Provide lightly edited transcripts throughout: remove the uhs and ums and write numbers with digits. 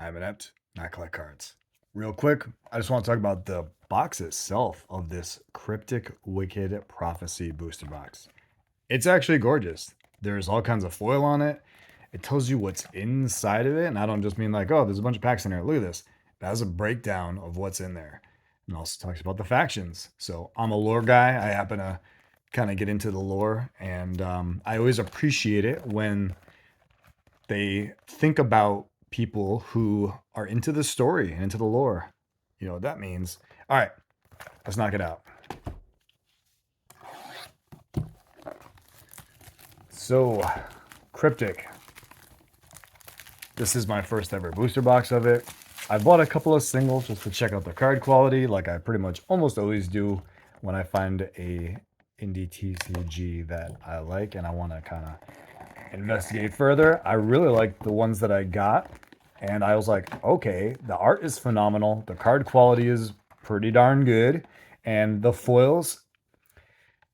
I'm inept, not collect cards. Real quick, I just want to talk about the box itself of this Kryptik Wicked Prophecy booster box. It's actually gorgeous. There's all kinds of foil on it. It tells you what's inside of it, and I don't just mean like, oh, there's a bunch of packs in there. Look at this. It has a breakdown of what's in there. And also talks about the factions. So I'm a lore guy. I happen to kind of get into the lore, and I always appreciate it when they think about people who are into the story and into the lore. You know what that means. All right, let's knock it out. So, Kryptik. This is my first ever booster box of it. I bought a couple of singles just to check out the card quality, like I pretty much almost always do when I find a indie TCG that I like and I want to kind of investigate further. I really like the ones that I got, and I was like, okay, the art is phenomenal, the card quality is pretty darn good, and the foils,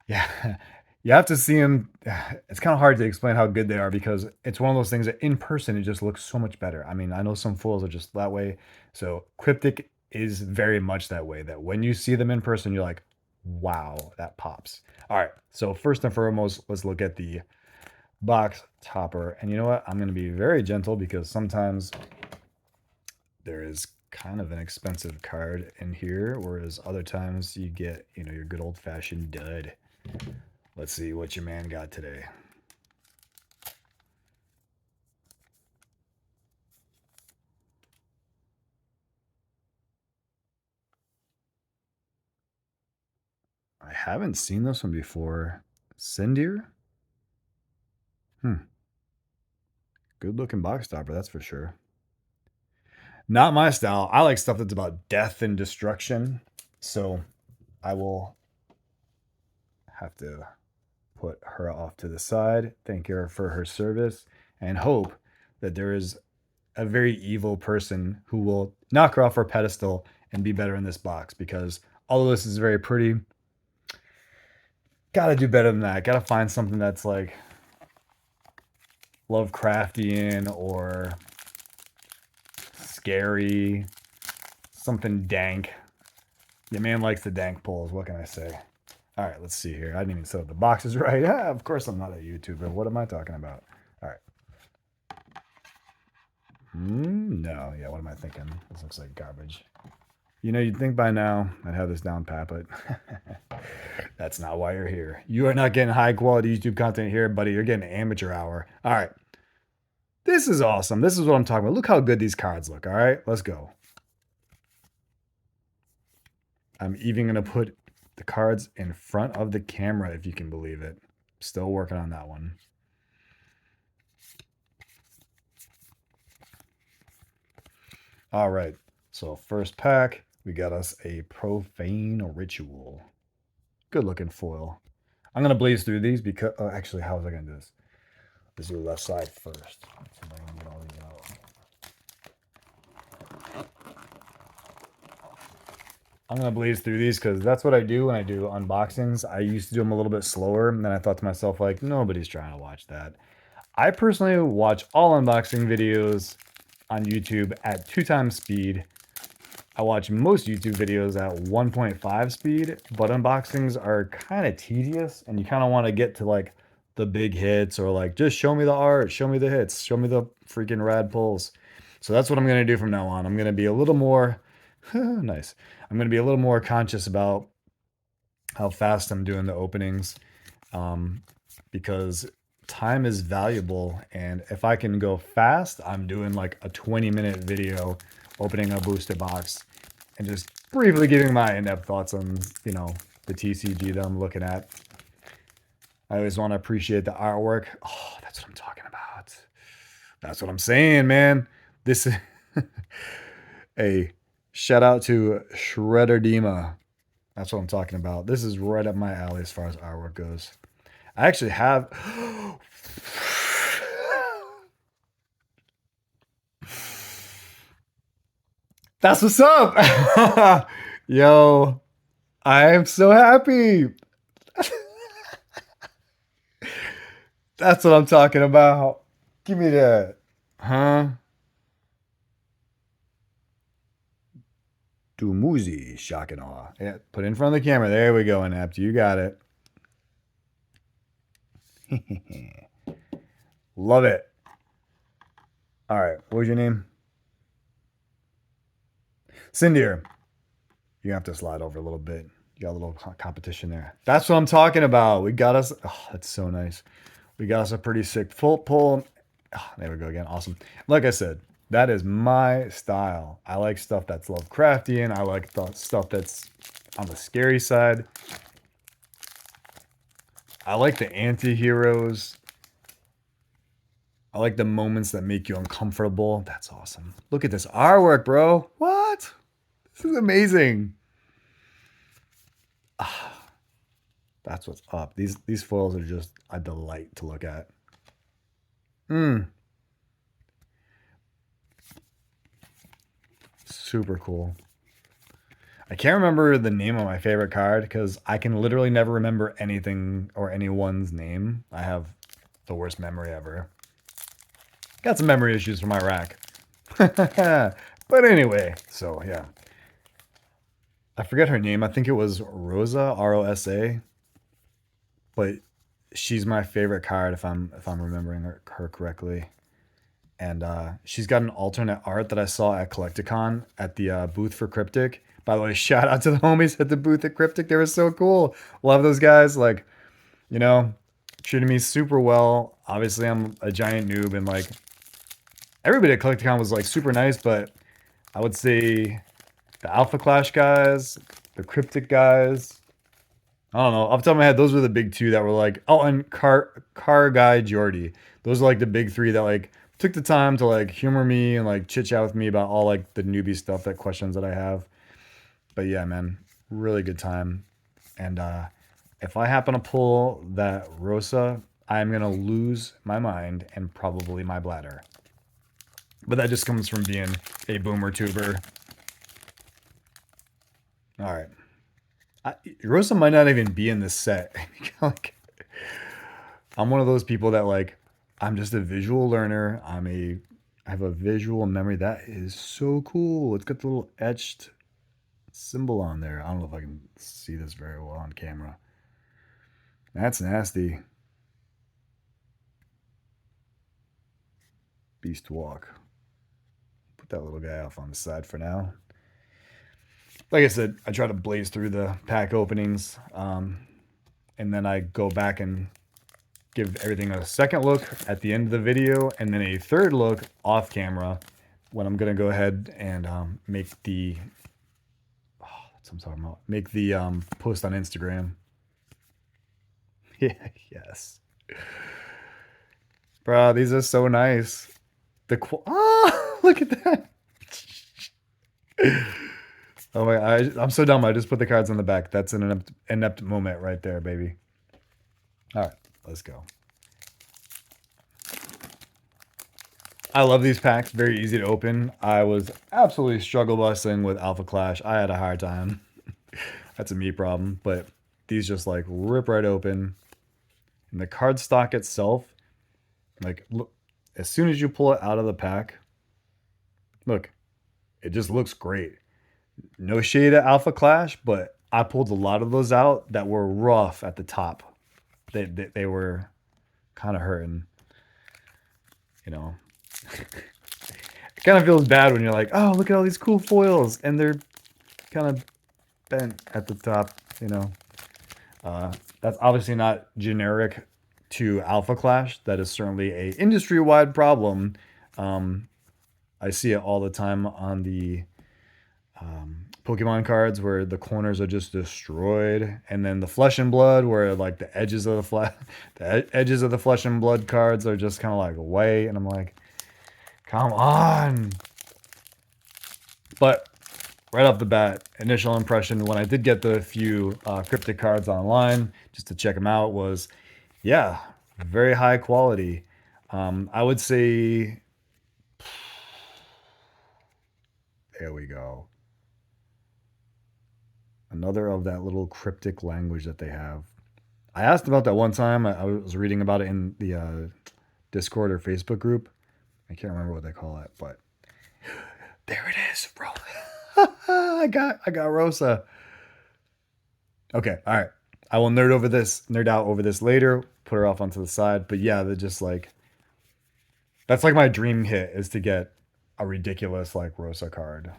yeah, you have to see them. It's kind of hard to explain how good they are because it's one of those things that in person it just looks so much better. I mean, I know some foils are just that way. So Kryptik is very much that way, that when you see them in person, you're like, wow, that pops. All right. So first and foremost, let's look at the box topper. And you know what? I'm going to be very gentle because sometimes there is kind of an expensive card in here, whereas other times you get, you know, your good old fashioned dud. Let's see what your man got today. I haven't seen this one before. Sindir? Good looking box topper, that's for sure. Not my style. I like stuff that's about death and destruction. So I will have to put her off to the side, thank her for her service, and hope that there is a very evil person who will knock her off her pedestal and be better in this box, because although this is very pretty, gotta do better than that. Gotta find something that's like Lovecraftian or scary, something dank. Your man likes the dank pulls. What can I say? All right, let's see here. I didn't even set up the boxes right. Yeah, of course I'm not a YouTuber. What am I talking about? All right. No, yeah, what am I thinking? This looks like garbage. You know, you'd think by now I'd have this down pat, but that's not why you're here. You are not getting high quality YouTube content here, buddy. You're getting amateur hour. All right. This is awesome. This is what I'm talking about. Look how good these cards look. All right, let's go. I'm even going to put the cards in front of the camera, if you can believe it. Still working on that one. All right. So first pack, we got us a Profane Ritual. Good looking foil. I'm going to blaze through these because, actually, how was I going to do this? Let's do the left side first. Let's see if I can get all these out. I'm going to blaze through these because that's what I do when I do unboxings. I used to do them a little bit slower, and then I thought to myself, like, nobody's trying to watch that. I personally watch all unboxing videos on YouTube at 2x speed. I watch most YouTube videos at 1.5 speed, but unboxings are kind of tedious, and you kind of want to get to like the big hits, or like just show me the art, show me the hits, show me the freaking rad pulls. So that's what I'm going to do from now on. I'm going to be a little more nice. I'm going to be a little more conscious about how fast I'm doing the openings, because time is valuable, and if I can go fast, I'm doing like a 20-minute video opening a booster box and just briefly giving my in-depth thoughts on, you know, the TCG that I'm looking at. I always want to appreciate the artwork. Oh, that's what I'm talking about. That's what I'm saying, man. This is a shout out to Shredder Dima. That's what I'm talking about. This is right up my alley as far as artwork goes. I actually have... That's what's up. Yo, I am so happy. That's what I'm talking about. Give me that. Huh? Dumuzi, shock and awe. Yeah, put it in front of the camera. There we go, Inept. You got it. Love it. All right, what was your name? Cindy. You have to slide over a little bit. You got a little competition there. That's what I'm talking about. We got us. Oh, that's so nice. We got us a pretty sick full pull. Oh, there we go again. Awesome. Like I said, that is my style. I like stuff that's Lovecraftian. I like the stuff that's on the scary side. I like the anti-heroes. I like the moments that make you uncomfortable. That's awesome. Look at this artwork, bro. What? This is amazing. Ah, that's what's up. These foils are just a delight to look at. Super cool. I can't remember the name of my favorite card because I can literally never remember anything or anyone's name. I have the worst memory ever. Got some memory issues from Iraq. But anyway, so yeah. I forget her name. I think it was Rosa, Rosa. But she's my favorite card if I'm remembering her correctly. And she's got an alternate art that I saw at Collecticon at the booth for Kryptik. By the way, shout out to the homies at the booth at Kryptik. They were so cool. Love those guys. Like, you know, treated me super well. Obviously, I'm a giant noob, and like everybody at Collecticon was like super nice. But I would say the Alpha Clash guys, the Kryptik guys. I don't know. Off the top of my head, those were the big two that were like, oh, and Car Guy Jordy. Those are like the big three that like took the time to like humor me and like chit chat with me about all like the newbie stuff, that questions that I have. But yeah, man, really good time. And if I happen to pull that Rosa, I'm gonna lose my mind and probably my bladder. But that just comes from being a boomer tuber. All right. Rosa might not even be in this set. Like, I'm one of those people that like, I'm just a visual learner. I have a visual memory. That is so cool. It's got the little etched symbol on there. I don't know if I can see this very well on camera. That's nasty. Beast Walk. Put that little guy off on the side for now. Like I said, I try to blaze through the pack openings, and then I go back and give everything a second look at the end of the video, and then a third look off camera when I'm gonna go ahead and make the that's what I'm talking about. Make the post on Instagram. Yeah, yes, bro, these are so nice. Look at that. Oh my, I'm so dumb. I just put the cards on the back. That's an inept moment right there, baby. All right, let's go. I love these packs. Very easy to open. I was absolutely struggle busting with Alpha Clash. I had a hard time. That's a me problem. But these just like rip right open. And the card stock itself, like, look, as soon as you pull it out of the pack, look, it just looks great. No shade at Alpha Clash, but I pulled a lot of those out that were rough at the top. They were kind of hurting, you know. It kind of feels bad when you're like, oh, look at all these cool foils, and they're kind of bent at the top, you know. That's obviously not generic to Alpha Clash. That is certainly a industry-wide problem. I see it all the time on the Pokemon cards where the corners are just destroyed, and then the Flesh and Blood where like the edges of the Flesh and Blood cards are just kind of like white, and I'm like, come on. But right off the bat, initial impression when I did get the few Kryptik cards online just to check them out was, yeah, very high quality. I would say, there we go. Another of that little cryptic language that they have. I asked about that one time. I was reading about it in the Discord or Facebook group. I can't remember what they call it, but there it is, bro. I got Rosa. Okay, all right. I will nerd out over this later, put her off onto the side. But yeah, they're just like, that's like my dream hit, is to get a ridiculous like Rosa card.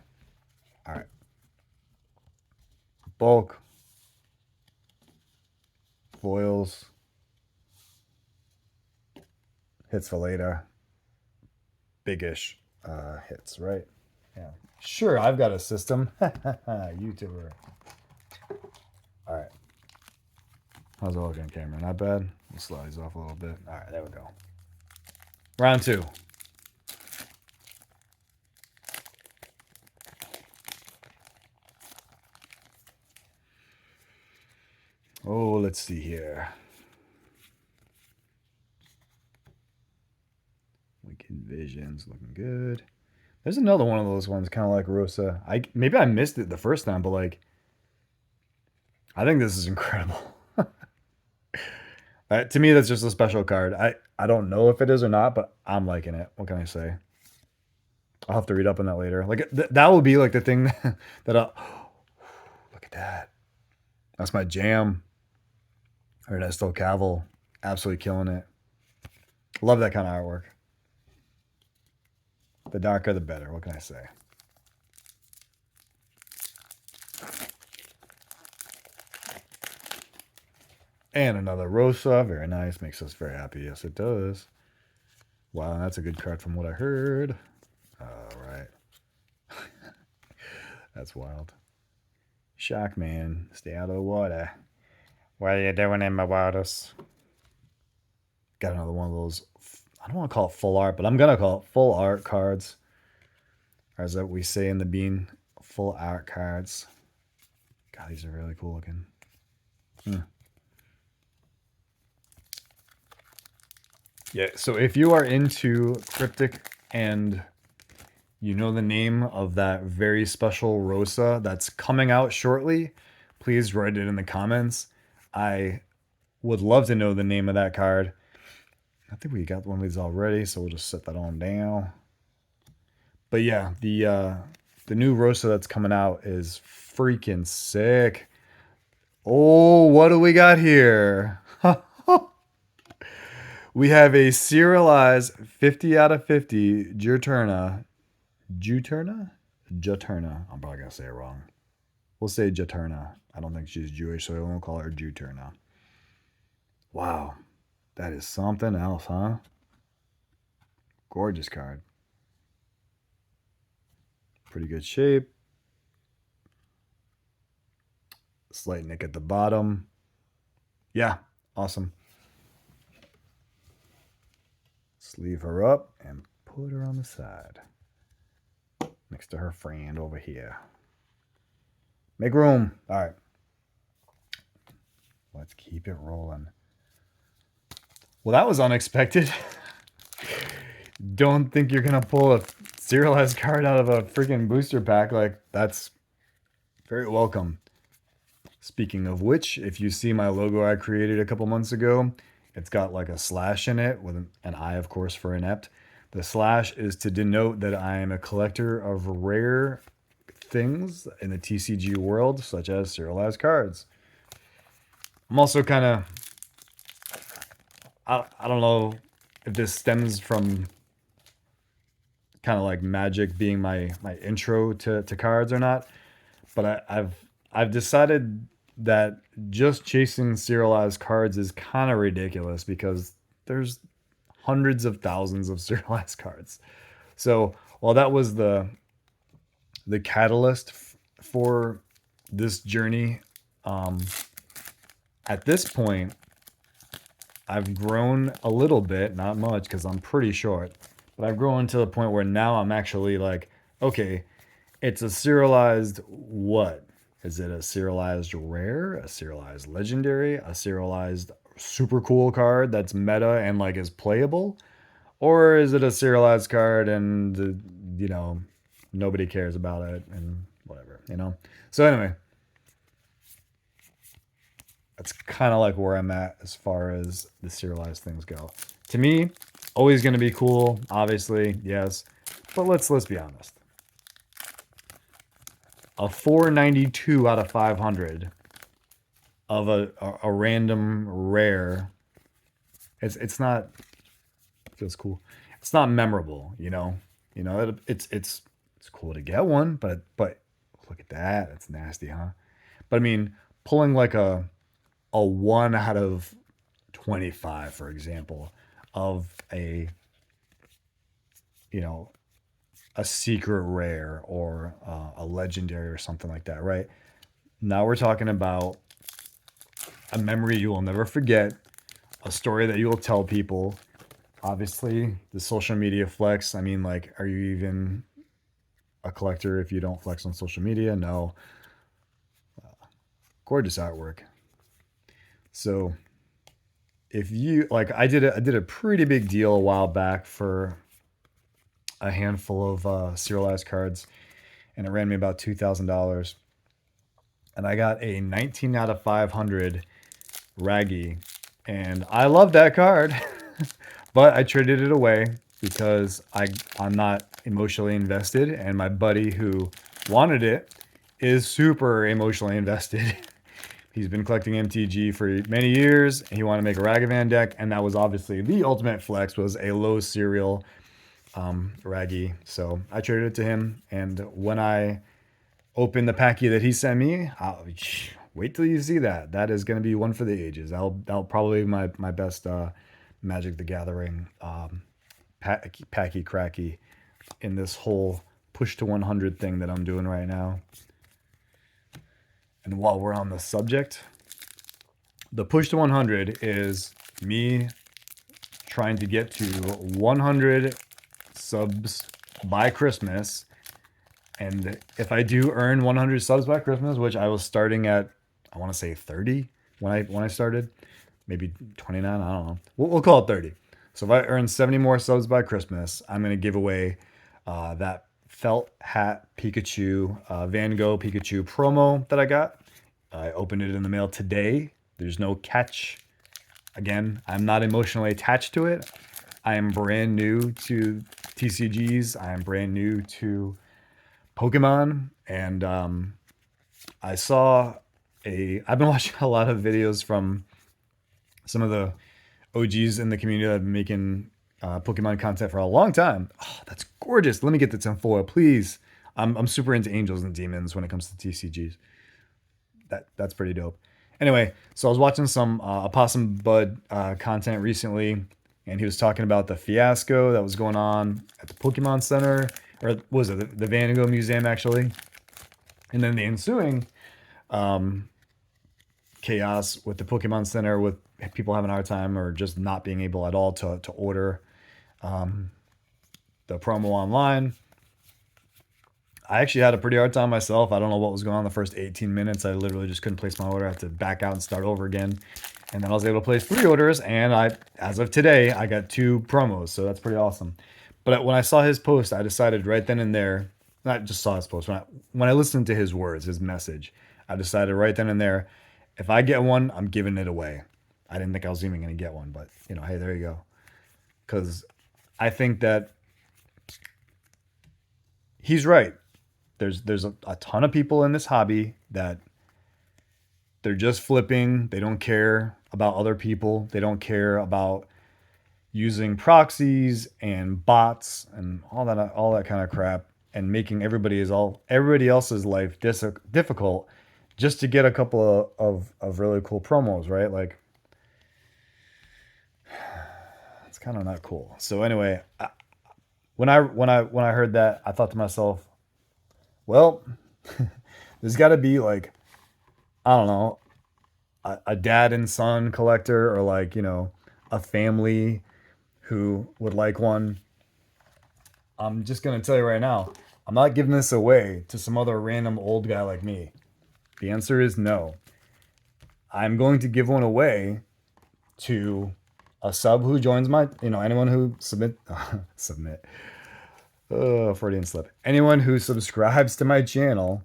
All right. Bulk. Foils. Hits for later. Biggish hits, right? Yeah. Sure, I've got a system. YouTuber. All right. How's it looking, camera? Not bad? We'll slide these off a little bit. All right, there we go. Round 2. Oh, let's see here. Wicked Visions looking good. There's another one of those ones, kind of like Rosa. Maybe I missed it the first time, but like, I think this is incredible. To me, that's just a special card. I don't know if it is or not, but I'm liking it. What can I say? I'll have to read up on that later. Like that will be like the thing that I'll... Look at that. That's my jam. Ernesto Cavill. Absolutely killing it. Love that kind of artwork. The darker, the better. What can I say? And another Rosa. Very nice. Makes us very happy. Yes, it does. Wow, that's a good card from what I heard. All right. That's wild. Shock man. Stay out of the water. What are you doing in my waters? Got another one of those. I don't want to call it full art, but I'm going to call it full art cards. Or as we say in the bean, full art cards. God, these are really cool looking. Yeah, so if you are into Kryptik and you know the name of that very special Rosa that's coming out shortly, please write it in the comments. I would love to know the name of that card. I think we got one of these already, so we'll just set that on down. But yeah, the new Rosa that's coming out is freaking sick. Oh, what do we got here? We have a serialized 50 out of 50 Juturna. Juturna? Juturna. I'm probably going to say it wrong. We'll say Juturna. I don't think she's Jewish, so I won't call her Juturna. Wow. That is something else, huh? Gorgeous card. Pretty good shape. Slight nick at the bottom. Yeah, awesome. Sleeve her up and put her on the side. Next to her friend over here. Make room. All right. Let's keep it rolling. Well, that was unexpected. Don't think you're going to pull a serialized card out of a freaking booster pack. Like, that's very welcome. Speaking of which, if you see my logo I created a couple months ago, it's got like a slash in it with an I, of course, for inept. The slash is to denote that I am a collector of rare things in the TCG world, such as serialized cards. I'm also kind of... I don't know if this stems from kind of like Magic being my intro to cards or not, but I've decided that just chasing serialized cards is kind of ridiculous because there's hundreds of thousands of serialized cards. So while that was the catalyst for this journey, at this point, I've grown a little bit, not much because I'm pretty short, but I've grown to the point where now I'm actually like, okay, it's a serialized what? Is it a serialized rare, a serialized legendary, a serialized super cool card that's meta and like is playable? Or is it a serialized card and, you know, nobody cares about it and whatever, you know? So anyway, that's kind of like where I'm at as far as the serialized things go. To me, always going to be cool, obviously, yes. But let's be honest. a 492 out of 500 of a random rare. It's not, feels cool. It's not memorable, you know. You know, it's cool to get one, but look at that. That's nasty, huh? But I mean, pulling like a 1 out of 25, for example, of a, you know, a secret rare or a legendary or something like that, right? Now we're talking about a memory you will never forget, a story that you will tell people. Obviously, the social media flex. I mean, like, are you even a collector if you don't flex on social media? No. Gorgeous artwork. So if you like, I did a pretty big deal a while back for a handful of serialized cards, and it ran me about $2,000. And I got a 19 out of 500 Raggy, and I love that card, but I traded it away because I'm not emotionally invested, and my buddy who wanted it is super emotionally invested. He's been collecting MTG for many years, and he wanted to make a Ragavan deck, and that was obviously the ultimate flex, was a low serial Raggy. So I traded it to him, and when I opened the packy that he sent me, wait till you see that. That is going to be one for the ages. That'll probably be my best Magic the Gathering packy cracky in this whole push to 100 thing that I'm doing right now. And while we're on the subject, the push to 100 is me trying to get to 100 subs by Christmas. And if I do earn 100 subs by Christmas, which I was starting at, I want to say 30 when I started, maybe 29, I don't know. We'll call it 30. So if I earn 70 more subs by Christmas, I'm going to give away that felt hat Pikachu, Van Gogh Pikachu promo that I got. I opened it in the mail today. There's no catch. Again, I'm not emotionally attached to it. I am brand new to TCGs. I am brand new to Pokemon. And I've been watching a lot of videos from some of the OGs in the community that have been making Pokemon content for a long time. Oh, that's gorgeous. Let me get the tinfoil, please. I'm super into angels and demons when it comes to TCGs. That's pretty dope. Anyway, so I was watching some Opossum Bud content recently, and he was talking about the fiasco that was going on at the Pokemon Center, or what was it, the Van Gogh Museum, actually. And then the ensuing chaos with the Pokemon Center, with people having a hard time or just not being able at all to order the promo online. I actually had a pretty hard time myself. I don't know what was going on the first 18 minutes. I literally just couldn't place my order. I had to back out and start over again. And then I was able to place 3 orders. And as of today, I got 2 promos. So that's pretty awesome. But when I saw his post, I decided right then and there, not just saw his post, when I listened to his words, his message, I decided right then and there, if I get one, I'm giving it away. I didn't think I was even going to get one, but hey, there you go. Because I think that he's right. There's a ton of people in this hobby that they're just flipping. They don't care about other people. They don't care about using proxies and bots and all that kind of crap, and making everybody else's life difficult just to get a couple of really cool promos, right? Like, it's kind of not cool. So anyway, when I heard that, I thought to myself, well, there's got to be like, I don't know, a dad and son collector, or like, a family who would like one. I'm just going to tell you right now, I'm not giving this away to some other random old guy like me. The answer is no. I'm going to give one away to a sub who joins my, anyone who submit, Freudian slip. Anyone who subscribes to my channel,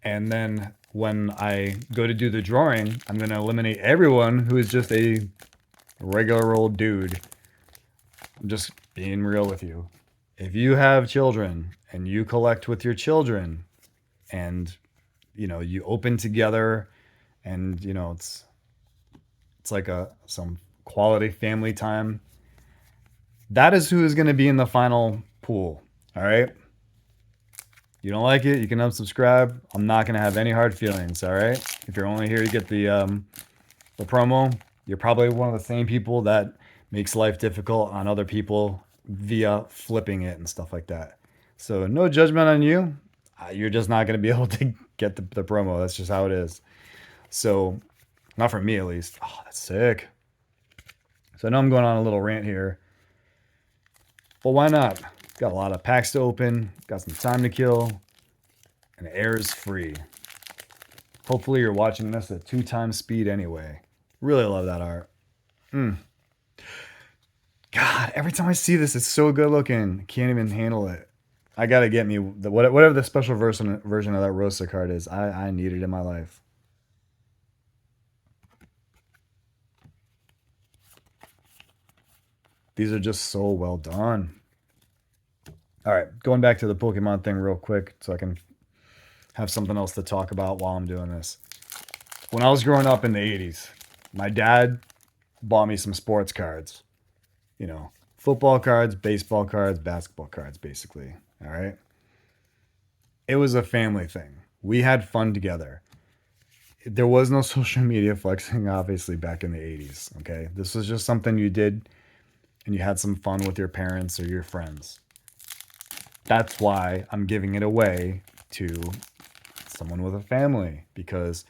and then when I go to do the drawing, I'm going to eliminate everyone who is just a regular old dude. I'm just being real with you. If you have children and you collect with your children, and you open together, and it's like some quality family time. That is who is going to be in the final pool. All right. You don't like it, you can unsubscribe. I'm not going to have any hard feelings. All right. If you're only here to get the promo, you're probably one of the same people that makes life difficult on other people via flipping it and stuff like that. So no judgment on you. You're just not going to be able to get the promo. That's just how it is. So not for me, at least. Oh, that's sick. So I know I'm going on a little rant here, but why not? Got a lot of packs to open, got some time to kill, and the air is free. Hopefully you're watching this at 2x speed anyway. Really love that art. God, every time I see this, it's so good looking. Can't even handle it. I gotta get me whatever the special version of that Rosa card is. I need it in my life. These are just so well done. All right, going back to the Pokemon thing real quick so I can have something else to talk about while I'm doing this. When I was growing up in the 80s, my dad bought me some sports cards. Football cards, baseball cards, basketball cards, basically. All right. It was a family thing. We had fun together. There was no social media flexing, obviously, back in the 80s. Okay. This was just something you did and you had some fun with your parents or your friends. That's why I'm giving it away to someone with a family, because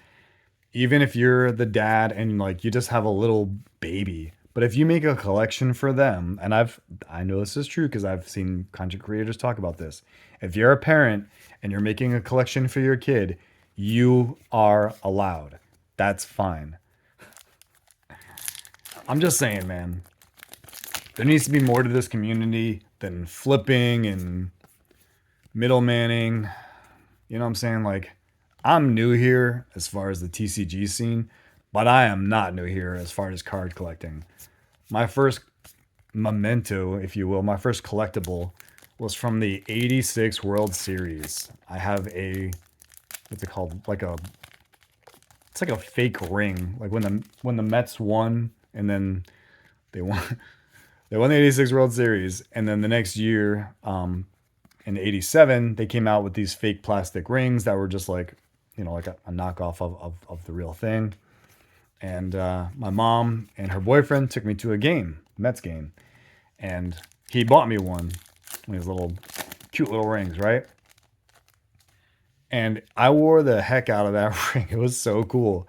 even if you're the dad and like you just have a little baby, but if you make a collection for them, and I know this is true because I've seen content creators talk about this. If you're a parent and you're making a collection for your kid, you are allowed. That's fine. I'm just saying, man. There needs to be more to this community than flipping and middlemaning. You know what I'm saying? Like, I'm new here as far as the TCG scene, but I am not new here as far as card collecting. My first memento, if you will, my first collectible was from the 86 World Series. I have what's it called? It's like a fake ring. Like when the Mets won and then they won the 86 World Series, and then the next year, in 87, they came out with these fake plastic rings that were just like, like a knockoff of the real thing. And my mom and her boyfriend took me to a game, Mets game, and he bought me one of these little cute little rings, right? And I wore the heck out of that ring. It was so cool.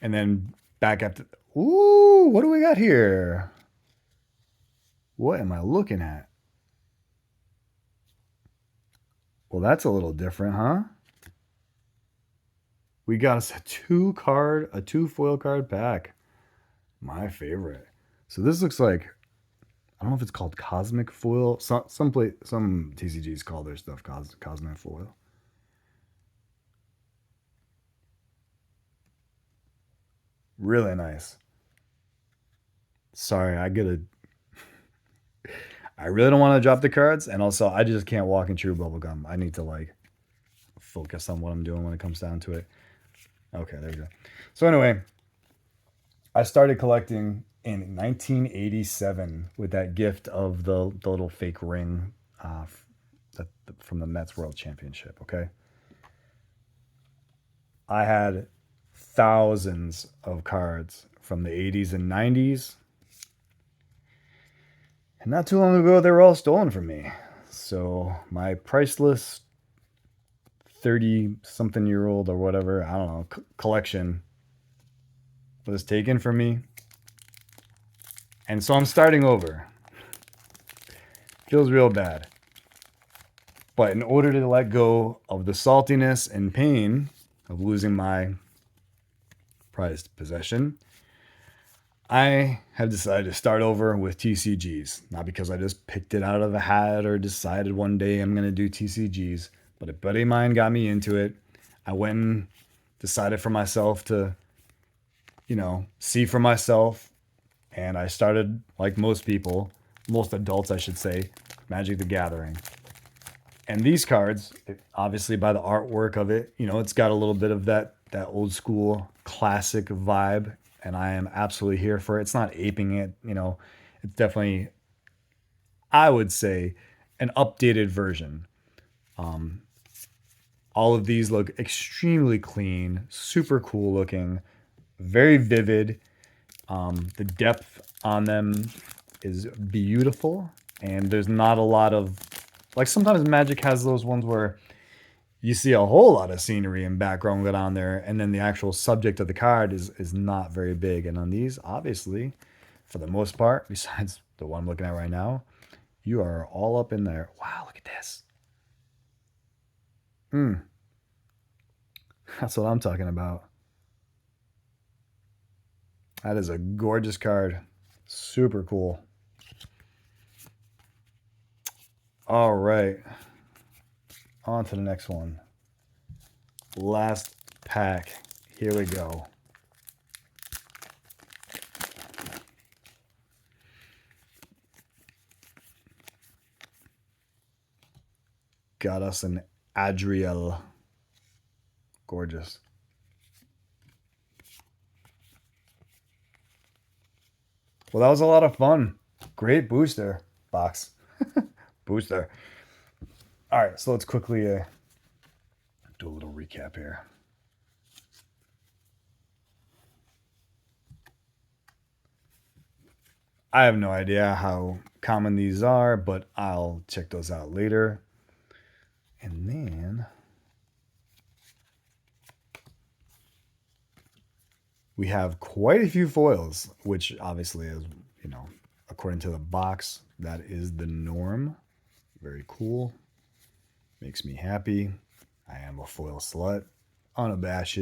And then back up to, ooh, what do we got here? What am I looking at? Well, that's a little different, huh? We got us a two foil card pack. My favorite. So this looks like, I don't know if it's called Cosmic Foil. Some TCGs call their stuff Cosmic Foil. Really nice. Sorry, I really don't want to drop the cards, and also I just can't walk and chew bubblegum. I need to like focus on what I'm doing when it comes down to it. Okay, there we go. So anyway, I started collecting in 1987 with that gift of the little fake ring from the Mets World Championship, okay? I had thousands of cards from the 80s and 90s. And not too long ago, they were all stolen from me. So my priceless 30-something-year-old or whatever, I don't know, collection was taken from me. And so I'm starting over. Feels real bad. But in order to let go of the saltiness and pain of losing my prized possession, I have decided to start over with TCGs. Not because I just picked it out of a hat or decided one day I'm going to do TCGs, but a buddy of mine got me into it. I went and decided for myself to, see for myself. And I started, like most people, most adults, I should say, Magic the Gathering. And these cards, obviously by the artwork of it, you know, it's got a little bit of that old school classic vibe, and I am absolutely here for it. It's not aping it, you know. It's definitely, I would say, an updated version. All of these look extremely clean, super cool looking, very vivid. The depth on them is beautiful, and there's not a lot of, like, sometimes Magic has those ones where you see a whole lot of scenery and background lit on there, and then the actual subject of the card is not very big. And on these, obviously, for the most part, besides the one I'm looking at right now, you are all up in there. Wow, look at this. That's what I'm talking about. That is a gorgeous card. Super cool. All right. On to the next one. Last pack. Here we go. Got us an Adriel. Gorgeous. Well, that was a lot of fun. Great booster box. Booster. All right, so let's quickly do a little recap here. I have no idea how common these are, but I'll check those out later. And then we have quite a few foils, which obviously is, you know, according to the box, that is the norm. Very cool. Makes me happy. I am a foil slut. Unabashed.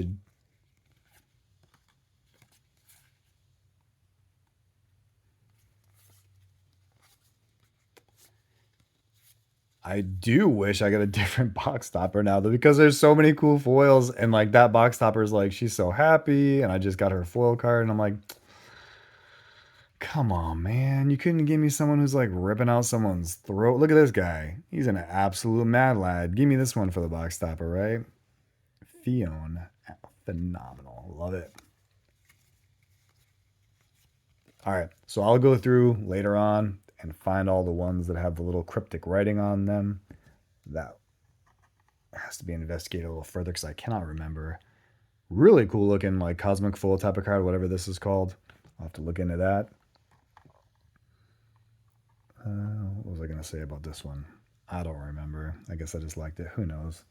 I do wish I got a different box topper now, though, because there's so many cool foils, and like that box topper is like, she's so happy, and I just got her foil card, and I'm like, come on, man. You couldn't give me someone who's like ripping out someone's throat. Look at this guy. He's an absolute mad lad. Give me this one for the box topper, right? Fion. Phenomenal. Love it. All right. So I'll go through later on and find all the ones that have the little cryptic writing on them. That has to be investigated a little further because I cannot remember. Really cool looking, like cosmic foil type of card, whatever this is called. I'll have to look into that. What was I going to say about this one? I don't remember. I guess I just liked it. Who knows?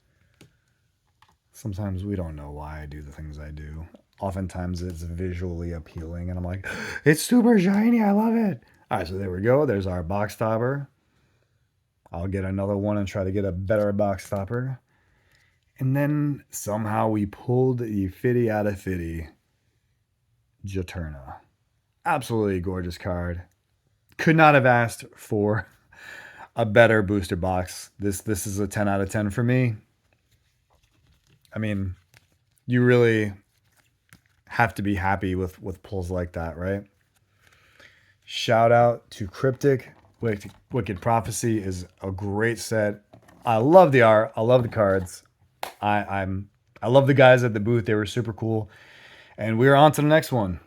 Sometimes we don't know why I do the things I do. Oftentimes it's visually appealing, and I'm like, it's super shiny. I love it. All right, so there we go. There's our box topper. I'll get another one and try to get a better box topper. And then somehow we pulled the Fitty out of Fitty. Juturna. Absolutely gorgeous card. Could not have asked for a better booster box. This is a 10 out of 10 for me. I mean, you really have to be happy with pulls like that, right? Shout out to Kryptik. Wicked Prophecy is a great set. I love the art. I love the cards. I love the guys at the booth. They were super cool. And we're on to the next one.